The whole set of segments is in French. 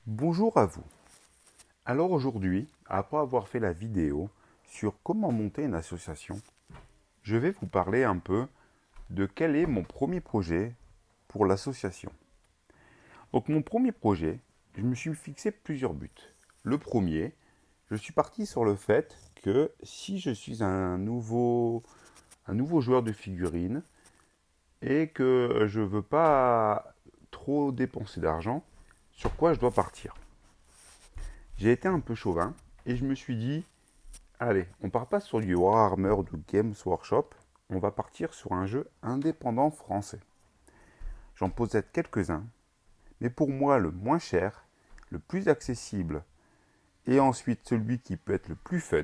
Bonjour à vous. Alors aujourd'hui, après avoir fait la vidéo sur comment monter une association, je vais vous parler un peu de quel est mon premier projet pour l'association. Donc mon premier projet, je me suis fixé plusieurs buts. Le premier, je suis parti sur le fait que si je suis un nouveau joueur de figurines et que je ne veux pas trop dépenser d'argent, sur quoi je dois partir. J'ai été un peu chauvin et je me suis dit, allez, on part pas sur du Warhammer ou du Games Workshop, on va partir sur un jeu indépendant français. J'en possède quelques-uns, mais pour moi le moins cher, le plus accessible et ensuite celui qui peut être le plus fun,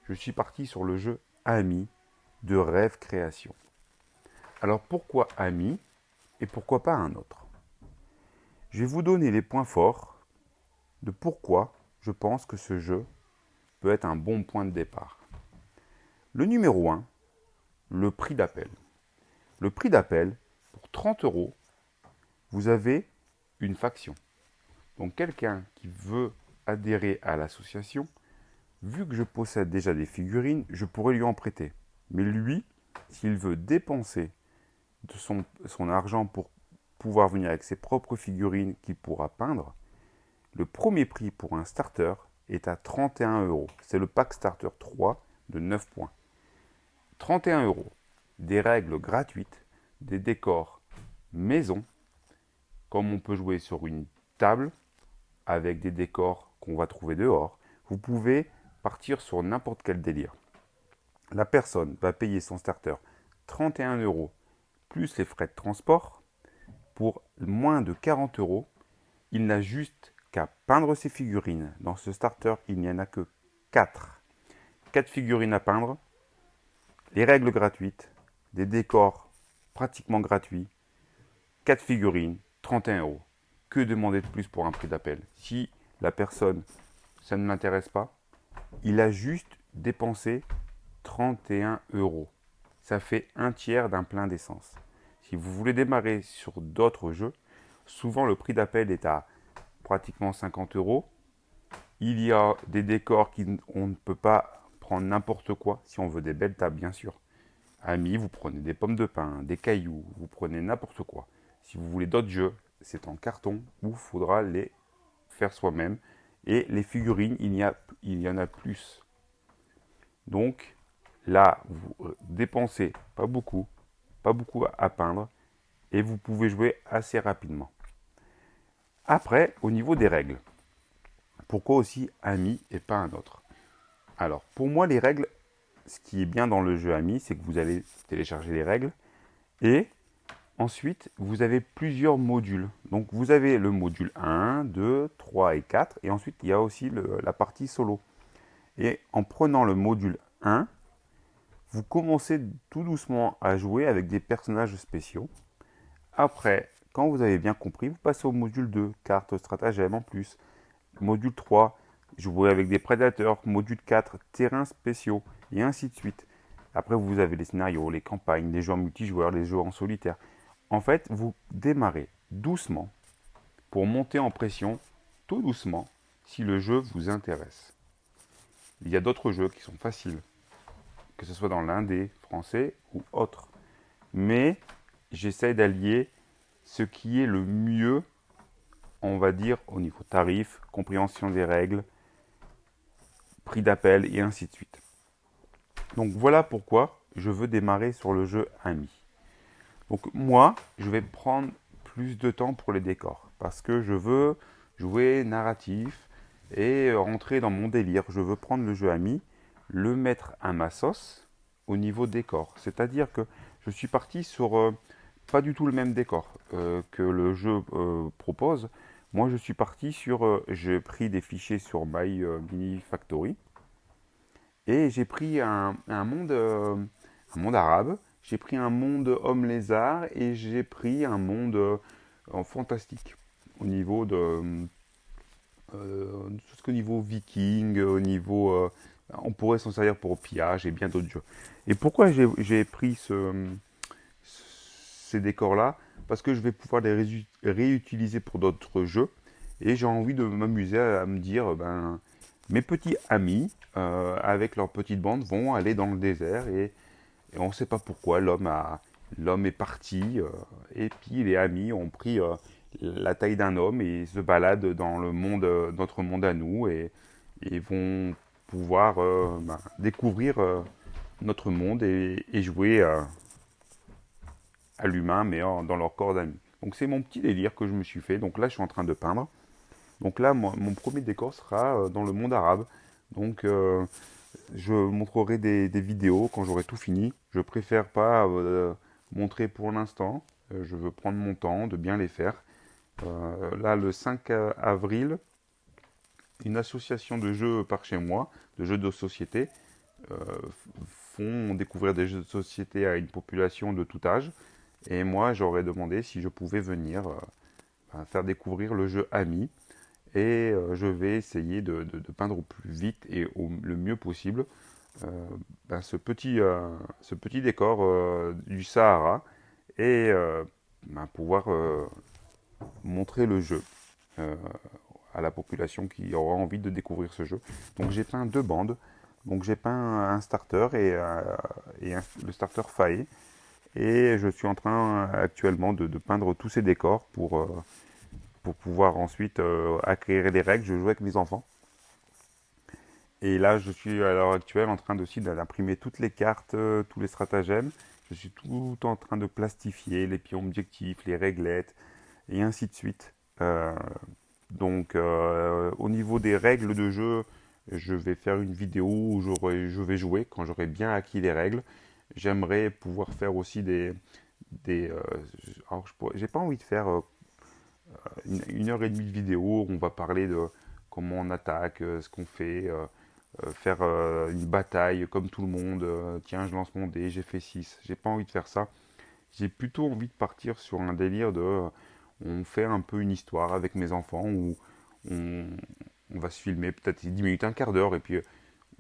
je suis parti sur le jeu Ami de Rêve Création. Alors pourquoi Ami et pourquoi pas un autre? Je vais vous donner les points forts de pourquoi je pense que ce jeu peut être un bon point de départ. Le numéro 1, le prix d'appel. Le prix d'appel, pour 30 euros, vous avez une faction. Donc quelqu'un qui veut adhérer à l'association, vu que je possède déjà des figurines, je pourrais lui en prêter. Mais lui, s'il veut dépenser de son argent pour pouvoir venir avec ses propres figurines qu'il pourra peindre, le premier prix pour un starter est à 31 euros. C'est le pack starter 3 de 9 points. 31 euros. Des règles gratuites, des décors maison, comme on peut jouer sur une table avec des décors qu'on va trouver dehors. Vous pouvez partir sur n'importe quel délire. La personne va payer son starter 31 euros plus les frais de transport. Pour moins de 40 euros, il n'a juste qu'à peindre ses figurines. Dans ce starter, il n'y en a que 4. 4 figurines à peindre, les règles gratuites, des décors pratiquement gratuits, 4 figurines, 31 euros. Que demander de plus pour un prix d'appel? Si la personne, ça ne l'intéresse pas, il a juste dépensé 31 euros. Ça fait un tiers d'un plein d'essence. Si vous voulez démarrer sur d'autres jeux, souvent le prix d'appel est à pratiquement 50 euros. Il y a des décors on ne peut pas prendre n'importe quoi si on veut des belles tables, bien sûr. Amis, vous prenez des pommes de pin, des cailloux, vous prenez n'importe quoi. Si vous voulez d'autres jeux, c'est en carton où il faudra les faire soi-même. Et les figurines, il y en a plus. Donc là, vous dépensez pas beaucoup à peindre, et vous pouvez jouer assez rapidement. Après, au niveau des règles, pourquoi aussi Ami et pas un autre? Alors, pour moi, les règles, ce qui est bien dans le jeu Ami, c'est que vous allez télécharger les règles, et ensuite, vous avez plusieurs modules. Donc, vous avez le module 1, 2, 3 et 4. Et ensuite, il y a aussi la partie solo. Et en prenant le module 1, vous commencez tout doucement à jouer avec des personnages spéciaux. Après, quand vous avez bien compris, vous passez au module 2, cartes stratagème en plus. Module 3, jouer avec des prédateurs. Module 4, terrains spéciaux. Et ainsi de suite. Après, vous avez les scénarios, les campagnes, les jeux en multijoueur, les jeux en solitaire. En fait, vous démarrez doucement pour monter en pression tout doucement si le jeu vous intéresse. Il y a d'autres jeux qui sont faciles, que ce soit dans l'indé, français ou autre. Mais j'essaie d'allier ce qui est le mieux, on va dire, au niveau tarif, compréhension des règles, prix d'appel et ainsi de suite. Donc voilà pourquoi je veux démarrer sur le jeu Ami. Donc moi, je vais prendre plus de temps pour les décors parce que je veux jouer narratif et rentrer dans mon délire. Je veux prendre le jeu Ami, le mettre à ma sauce au niveau décor. C'est-à-dire que je suis parti sur pas du tout le même décor que le jeu propose. Moi, je suis parti sur, j'ai pris des fichiers sur My Mini Factory et j'ai pris un monde arabe, j'ai pris un monde homme-lézard et j'ai pris un monde fantastique au niveau tout ce qu'au niveau viking, au niveau, on pourrait s'en servir pour pillage et bien d'autres jeux. Et pourquoi j'ai pris ces décors-là? Parce que je vais pouvoir les réutiliser pour d'autres jeux Et j'ai envie de m'amuser à me dire, mes petits amis, avec leur petite bande, vont aller dans le désert et on ne sait pas pourquoi l'homme est parti et puis les amis ont pris la taille d'un homme et se baladent dans le monde, notre monde à nous et vont pouvoir découvrir notre monde et jouer à l'humain mais dans leur corps d'amis. Donc c'est mon petit délire que je me suis fait. Donc là je suis en train de peindre. Donc là mon premier décor sera dans le monde arabe. Donc je montrerai des vidéos quand j'aurai tout fini. Je préfère pas montrer pour l'instant. Je veux prendre mon temps de bien les faire. Là, le 5 avril, une association de jeux par chez moi, de jeux de société, euh, font découvrir des jeux de société à une population de tout âge. Et moi, j'aurais demandé si je pouvais venir faire découvrir le jeu Ami. Et je vais essayer de peindre au plus vite et le mieux possible ce petit décor du Sahara et pouvoir montrer le jeu euh, à la population qui aura envie de découvrir ce jeu. Donc j'ai peint deux bandes. Donc j'ai peint un starter le starter Fae. Et je suis en train actuellement de peindre tous ces décors pour pouvoir ensuite acquérir des règles. Je joue avec mes enfants. Et là, je suis à l'heure actuelle en train aussi d'imprimer toutes les cartes, tous les stratagèmes. Je suis tout en train de plastifier les pions objectifs, les réglettes, et ainsi de suite. Au niveau des règles de jeu, je vais faire une vidéo où je vais jouer quand j'aurai bien acquis les règles. J'aimerais pouvoir faire aussi alors, j'ai pas envie de faire une heure et demie de vidéo où on va parler de comment on attaque, ce qu'on fait, faire une bataille comme tout le monde. Tiens, je lance mon dé, j'ai fait 6. J'ai pas envie de faire ça. J'ai plutôt envie de partir sur un délire on fait un peu une histoire avec mes enfants où on, on va se filmer peut-être 10 minutes, un quart d'heure, et puis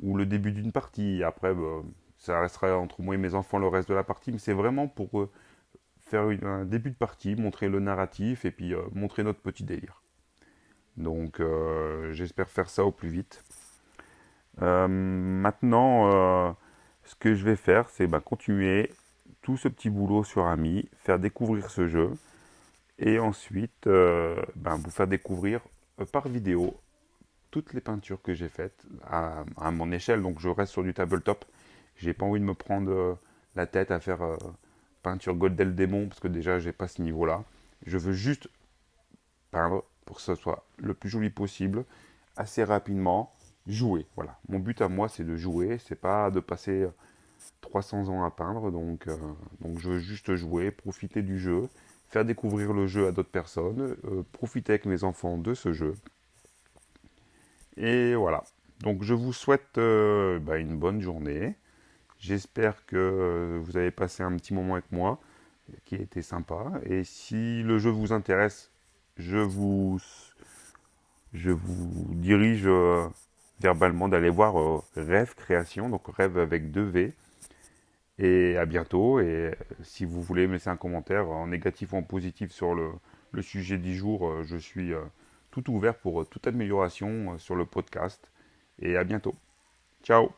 ou le début d'une partie. Et après, ça restera entre moi et mes enfants le reste de la partie, mais c'est vraiment pour faire un début de partie, montrer le narratif et puis montrer notre petit délire. Donc j'espère faire ça au plus vite. Maintenant, ce que je vais faire, c'est continuer tout ce petit boulot sur Ami, faire découvrir ce jeu, et ensuite vous faire découvrir par vidéo toutes les peintures que j'ai faites à mon échelle. Donc je reste sur du tabletop. J'ai pas envie de me prendre la tête à faire peinture Goldel Démon parce que déjà j'ai pas ce niveau-là. Je veux juste peindre pour que ce soit le plus joli possible, assez rapidement, jouer. Voilà. Mon but à moi c'est de jouer, c'est pas de passer 300 ans à peindre. Donc je veux juste jouer, profiter du jeu, faire découvrir le jeu à d'autres personnes, profiter avec mes enfants de ce jeu. Et voilà. Donc je vous souhaite une bonne journée. J'espère que vous avez passé un petit moment avec moi qui a été sympa. Et si le jeu vous intéresse, je vous, je vous dirige verbalement d'aller voir Rêve Création, donc Rêve avec 2 V. Et à bientôt. Et si vous voulez me laisser un commentaire en négatif ou en positif sur le sujet du jour, je suis tout ouvert pour toute amélioration sur le podcast. Et à bientôt. Ciao.